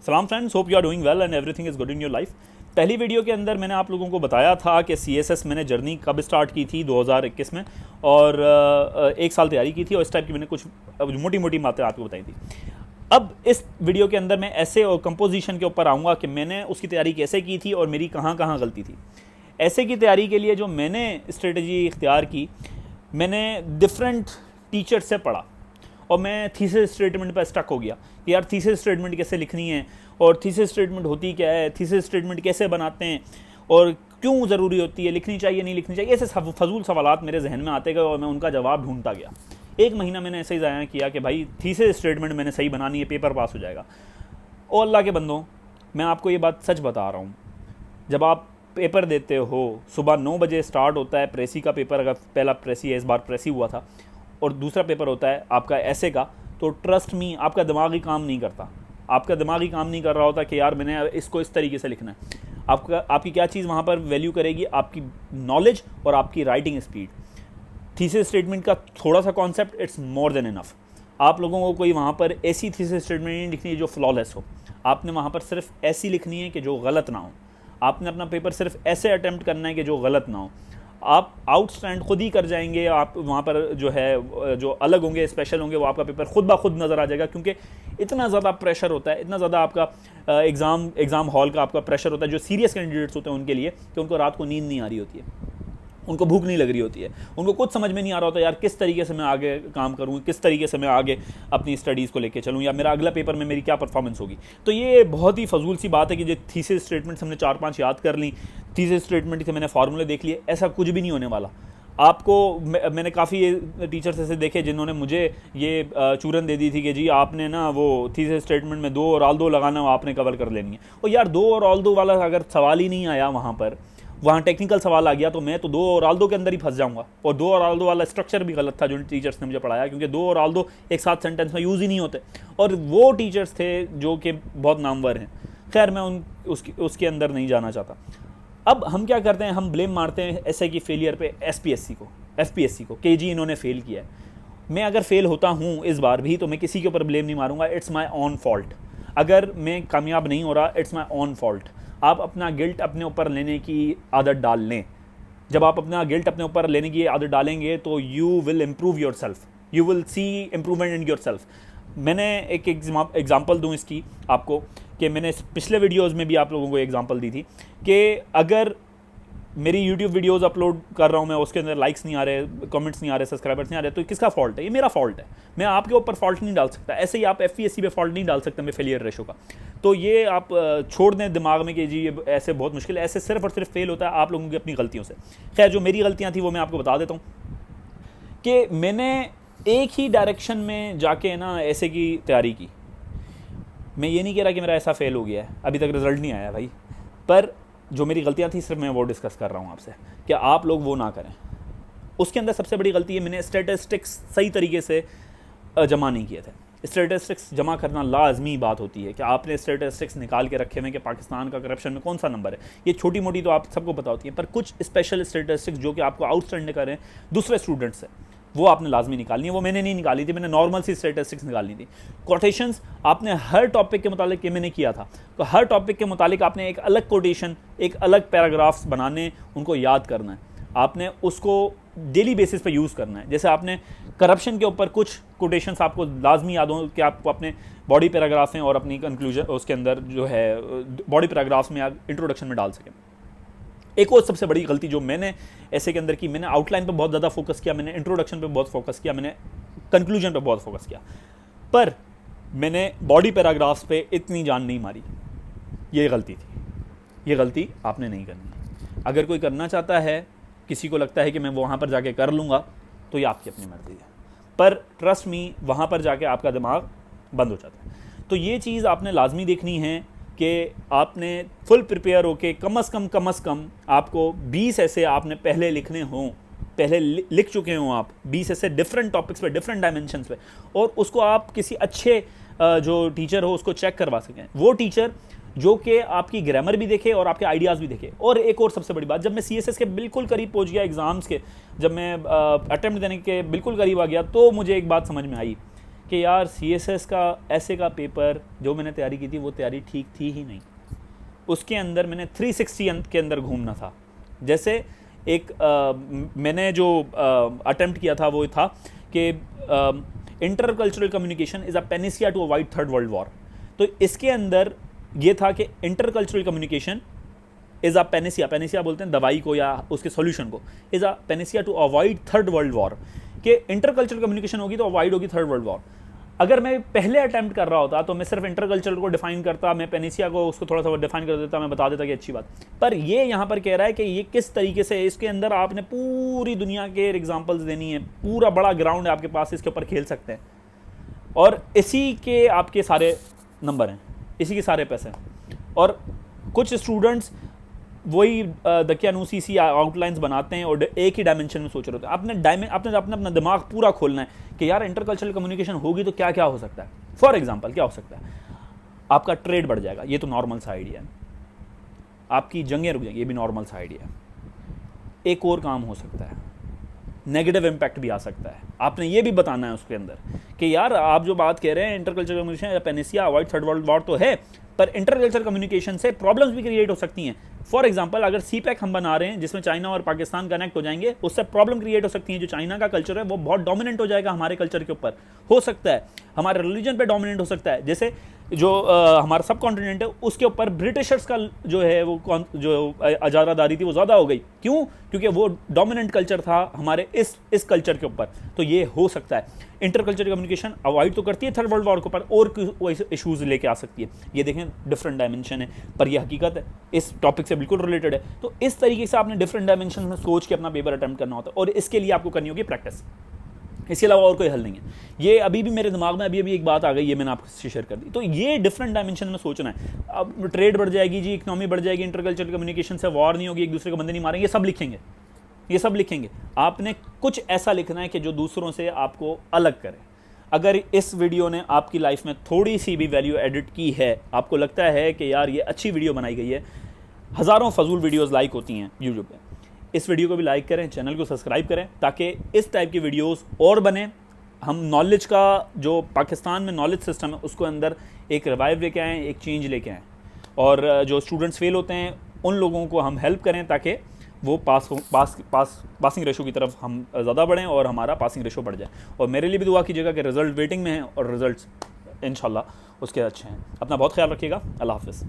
सलाम friends, hope you are doing well and everything is good in your life. पहली video के अंदर मैंने आप लोगों को बताया था कि CSS मैंने जर्नी कब स्टार्ट की थी 2021 में, और एक साल तैयारी की थी और इस टाइप की मैंने कुछ मोटी मोटी बातें आपको बताई थी। अब इस वीडियो के अंदर मैं ऐसे और कंपोजिशन के ऊपर आऊँगा कि मैंने उसकी तैयारी कैसे की थी और मेरी कहाँ कहाँ गलती थी। ऐसे की तैयारी के लिए जो मैंने स्ट्रेटजी इख्तियार की, मैंने डिफरेंट टीचर से पढ़ा और मैं थीसिस स्टेटमेंट पर स्टक हो गया कि यार थीसिस स्टेटमेंट कैसे लिखनी है और थीसिस स्टेटमेंट होती क्या है, थीसिस स्टेटमेंट कैसे बनाते हैं और क्यों ज़रूरी होती है, लिखनी चाहिए नहीं लिखनी चाहिए। ऐसे फजूल सवालात मेरे जहन में आते गए और मैं उनका जवाब ढूंढता गया। एक महीना मैंने ऐसे ही ज़ाया किया कि भाई थीसिस स्टेटमेंट मैंने सही बनानी है, पेपर पास हो जाएगा। और अल्लाह के बंदों, मैं आपको ये बात सच बता रहा हूँ, जब आप पेपर देते हो सुबह 9 बजे स्टार्ट होता है प्रेसी का पेपर, अगर पहला प्रेसी है, इस बार प्रेसी हुआ था, और दूसरा पेपर होता है आपका ऐसे का, तो ट्रस्ट मी आपका दिमाग ही काम नहीं करता। आपका दिमाग ही काम नहीं कर रहा होता कि यार मैंने इसको इस तरीके से लिखना है। आपकी क्या चीज़ वहाँ पर वैल्यू करेगी? आपकी नॉलेज और आपकी राइटिंग स्पीड। थीसिस स्टेटमेंट का थोड़ा सा concept, it's more than enough. आप लोगों को कोई वहाँ पर ऐसी थीसिस स्टेटमेंट नहीं लिखनी है जो फ्लॉलेस हो। आपने वहाँ पर सिर्फ ऐसी लिखनी है कि जो गलत ना हो। आपने अपना पेपर सिर्फ ऐसे अटैम्प्ट करना है कि जो गलत ना हो। आप आउटस्टैंड खुद ही कर जाएंगे। आप वहाँ पर जो है, जो अलग होंगे, स्पेशल होंगे, वो आपका पेपर खुद ब खुद नज़र आ जाएगा, क्योंकि इतना ज़्यादा प्रेशर होता है, इतना ज़्यादा आपका एग्ज़ाम हॉल का आपका प्रेशर होता है जो सीरियस कैंडिडेट्स होते हैं उनके लिए, कि उनको रात को नींद नहीं आ रही होती है, उनको भूख नहीं लग रही होती है, उनको कुछ समझ में नहीं आ रहा होता यार किस तरीके से मैं आगे काम करूँ, किस तरीके से मैं आगे अपनी स्टडीज़ को लेके चलूँ, या मेरा अगला पेपर में मेरी क्या परफॉर्मेंस होगी। तो ये बहुत ही फजूल सी बात है कि जो थीसिस स्टेटमेंट्स हमने 4-5 याद कर ली, थीसिस स्टेटमेंट के मैंने फार्मूले देख लिए, ऐसा कुछ भी नहीं होने वाला। आपको मैंने काफ़ी टीचर्स ऐसे देखे जिन्होंने मुझे ये चूरन दे दी थी कि जी आपने ना वो थीसिस स्टेटमेंट में 2 और ऑल 2 लगाना, आपने कवर कर लेनी है। और यार 2 और ऑल 2 वाला अगर सवाल ही नहीं आया, वहाँ टेक्निकल सवाल आ गया, तो मैं तो 2 और ऑल 2 के अंदर ही फंस जाऊँगा। और 2 और ऑल 2 वाला स्ट्रक्चर भी गलत था जो टीचर्स ने मुझे पढ़ाया, क्योंकि 2 और ऑल 2 एक साथ सेंटेंस में यूज़ ही नहीं होते, और वो टीचर्स थे जो कि बहुत नामवर हैं। खैर मैं उसके अंदर नहीं जाना चाहता। अब हम क्या करते हैं, हम ब्लेम मारते हैं एसए की फेलियर पे एफपीएससी को कि जी इन्होंने फेल किया है। मैं अगर फेल होता हूँ इस बार भी, तो मैं किसी के ऊपर ब्लेम नहीं मारूंगा, इट्स माई ऑन फॉल्ट। अगर मैं कामयाब नहीं हो रहा, इट्स माई ऑन फॉल्ट। आप अपना गिल्ट अपने ऊपर लेने की आदत डाल लें। जब आप अपना गिल्ट अपने ऊपर लेने की आदत डालेंगे तो you will improve your self, you will see improvement in your self. मैंने एक एग्जाम्पल दूँ इसकी आपको, कि मैंने पिछले वीडियोज़ में भी आप लोगों को एग्जाम्पल दी थी कि अगर मेरी यूट्यूब वीडियोज़ अपलोड कर रहा हूँ मैं, उसके अंदर लाइक्स नहीं आ रहे, कमेंट्स नहीं आ रहे, सब्सक्राइबर्स नहीं आ रहे, तो किसका फॉल्ट है? ये मेरा फॉल्ट है। मैं आपके ऊपर फॉल्ट नहीं डाल सकता। ऐसे ही आप एफपीएससी पे फॉल्ट नहीं डाल सकते मैं फेलियर रेशो का। तो ये आप छोड़ दें दिमाग में कि जी ये ऐसे बहुत मुश्किल है। ऐसे सिर्फ और सिर्फ फेल होता है आप लोगों की अपनी गलतियों से। खैर, जो मेरी गलतियाँ थी वो मैं आपको बता देता हूँ कि मैंने एक ही डायरेक्शन में जाके ना ऐसे की तैयारी की। मैं ये नहीं कह रहा कि मेरा ऐसा फेल हो गया है, अभी तक रिजल्ट नहीं आया भाई, पर जो मेरी गलतियाँ थी सिर्फ मैं वो डिस्कस कर रहा हूँ आपसे कि आप लोग वो ना करें। उसके अंदर सबसे बड़ी गलती है, मैंने स्टैटिस्टिक्स सही तरीके से जमा नहीं किए थे। स्टैटिस्टिक्स जमा करना लाजमी बात होती है कि आपने स्टैटिस्टिक्स निकाल के रखे हुए कि पाकिस्तान का करप्शन में कौन सा नंबर है। ये छोटी मोटी तो आप सबको पता होती है, पर कुछ स्पेशल स्टैटिस्टिक्स जो कि आपको आउटस्टैंड करें दूसरे स्टूडेंट्स से, वो आपने लाजमी निकालनी है। वो मैंने नहीं निकाली थी, मैंने नॉर्मल सी स्टैटिस्टिक्स निकालनी थी। कोटेशंस आपने हर टॉपिक के मुतालिक मैंने किया था, तो हर टॉपिक के मुतालिक आपने एक अलग कोटेशन, एक अलग पैराग्राफ्स बनाने, उनको याद करना है, आपने उसको डेली बेसिस पे यूज़ करना है। जैसे आपने करप्शन के ऊपर कुछ कोटेशंस आपको लाजमी याद हो कि आपको अपने बॉडी पैराग्राफ में और अपनी कंक्लूजन उसके अंदर जो है बॉडी पैराग्राफ्स में या इंट्रोडक्शन में डाल सकें। एक और सबसे बड़ी गलती जो मैंने ऐसे के अंदर की, मैंने आउटलाइन पे बहुत ज़्यादा फोकस किया, मैंने इंट्रोडक्शन पे बहुत फोकस किया, मैंने कंक्लूजन पे बहुत फोकस किया, पर मैंने बॉडी पैराग्राफ्स पे इतनी जान नहीं मारी। ये गलती थी, ये गलती आपने नहीं करनी। अगर कोई करना चाहता है, किसी को लगता है कि मैं वहाँ पर जाके कर लूँगा, तो ये आपकी अपनी मर्ज़ी है, पर ट्रस्ट मी वहाँ पर जाके आपका दिमाग बंद हो जाता है। तो ये चीज़ आपने लाजमी देखनी है कि आपने फुल प्रिपेयर होके कम से कम आपको 20 ऐसे आपने पहले लिखने हों, पहले लिख चुके हों आप 20 ऐसे डिफरेंट टॉपिक्स पे, डिफरेंट डायमेंशंस पे, और उसको आप किसी अच्छे जो टीचर हो उसको चेक करवा सकें। वो टीचर जो कि आपकी ग्रामर भी देखे और आपके आइडियाज़ भी देखे। और एक और सबसे बड़ी बात, जब मैं CSS के बिल्कुल करीब पहुंच गया एग्ज़ाम्स के, जब मैं अटेम्प्ट देने के बिल्कुल करीब आ गया, तो मुझे एक बात समझ में आई कि यार CSS का ऐसे का पेपर जो मैंने तैयारी की थी वो तैयारी ठीक थी ही नहीं, उसके अंदर मैंने 360 के अंदर घूमना था। जैसे एक मैंने जो अटेम्प्ट किया था वो था कि intercultural communication is a panacea to avoid third world war. तो इसके अंदर ये था कि intercultural communication is a panacea, panacea बोलते हैं दवाई को या उसके सॉल्यूशन को, is a panacea to avoid third world war, कि इंटरकल्चरल कम्युनिकेशन होगी तो अवॉइड होगी थर्ड वर्ल्ड वॉर। अगर मैं पहले अटैम्प्ट कर रहा होता तो मैं सिर्फ इंटरकल्चरल को डिफाइन करता, मैं पेनिसिया को उसको थोड़ा सा डिफाइन कर देता, मैं बता देता कि अच्छी बात। पर ये यहाँ पर कह रहा है कि ये किस तरीके से, इसके अंदर आपने पूरी दुनिया के एग्जांपल्स देनी है, पूरा बड़ा ग्राउंड है आपके पास, इसके ऊपर खेल सकते हैं, और इसी के आपके सारे नंबर हैं, इसी के सारे पैसे हैं। और कुछ स्टूडेंट्स वही दकियानूसी सी आउटलाइंस बनाते हैं और एक ही डायमेंशन में सोच रहे होते हैं। आपने अपना दिमाग पूरा खोलना है कि यार इंटरकल्चरल कम्युनिकेशन होगी तो क्या क्या हो सकता है। फॉर एग्जांपल क्या हो सकता है, आपका ट्रेड बढ़ जाएगा, ये तो नॉर्मल सा आइडिया है। आपकी जंगें रुक जाएंगी, ये भी नॉर्मल सा आइडिया है। एक और काम हो सकता है, नेगेटिव इम्पैक्ट भी आ सकता है। आपने ये भी बताना है उसके अंदर कि यार आप जो बात कह रहे हैं इंटरकल्चरल कम्युनिकेशन या पेनिसिया अवॉइड थर्ड वर्ल्ड वॉर तो है, पर इंटरकल्चरल कम्युनिकेशन से प्रॉब्लम्स भी क्रिएट हो सकती हैं। फॉर एग्जांपल अगर CPEC हम बना रहे हैं जिसमें चाइना और पाकिस्तान कनेक्ट हो जाएंगे, उससे प्रॉब्लम क्रिएट हो सकती है। जो चाइना का कल्चर है वो बहुत डोमिनेंट हो जाएगा हमारे कल्चर के ऊपर, हो सकता है हमारे रिलीजन पे डोमिनेंट हो सकता है। जैसे जो हमारा सब कॉन्टिनेंट है उसके ऊपर ब्रिटिशर्स का जो है वो जो अजारादारी थी वो ज़्यादा हो गई। क्यों? क्योंकि वो डोमिनेंट कल्चर था हमारे इस कल्चर के ऊपर। तो ये हो सकता है। इंटरकल्चरल कम्युनिकेशन अवॉइड तो करती है थर्ड वर्ल्ड वॉर के ऊपर, और इशूज़ लेके आ सकती है। ये देखें डिफरेंट डायमेंशन है, पर ये हकीकत है, इस टॉपिक से बिल्कुल रिलेटेड है। तो इस तरीके से आपने डिफरेंट डायमेंशन में सोच के अपना पेपर अटेम्प्ट करना होता है, और इसके लिए आपको करनी होगी प्रैक्टिस। इसके अलावा और कोई हल नहीं है। ये अभी भी मेरे दिमाग में अभी एक बात आ गई, ये मैंने आपसे शेयर कर दी। तो ये डिफरेंट डायमेंशन में सोचना है। अब ट्रेड बढ़ जाएगी जी, इकोनॉमी बढ़ जाएगी, इंटरकल्चरल कम्युनिकेशन से वॉर नहीं होगी, एक दूसरे को बंदे नहीं मारेंगे, ये सब लिखेंगे, ये सब लिखेंगे। आपने कुछ ऐसा लिखना है कि जो दूसरों से आपको अलग करे। अगर इस वीडियो ने आपकी लाइफ में थोड़ी सी भी वैल्यू एडिट की है, आपको लगता है कि यार ये अच्छी वीडियो बनाई गई है, हज़ारों फजूल वीडियोज़ लाइक होती हैं यूट्यूब पे, इस वीडियो को भी लाइक करें, चैनल को सब्सक्राइब करें, ताकि इस टाइप की वीडियोस और बने। हम नॉलेज का जो पाकिस्तान में नॉलेज सिस्टम है उसको अंदर एक रिवाइव लेके आएँ, एक चेंज लेके आएँ, और जो स्टूडेंट्स फेल होते हैं उन लोगों को हम हेल्प करें ताकि वो पासिंग रेशो की तरफ हम ज़्यादा बढ़ें और हमारा पासिंग रेशो बढ़ जाए। और मेरे लिए भी दुआ कीजिएगा कि रिज़ल्ट वेटिंग में है और रिज़ल्ट्स इंशाल्लाह उसके अच्छे हैं। अपना बहुत ख्याल रखिएगा। अल्लाह हाफ़िज़।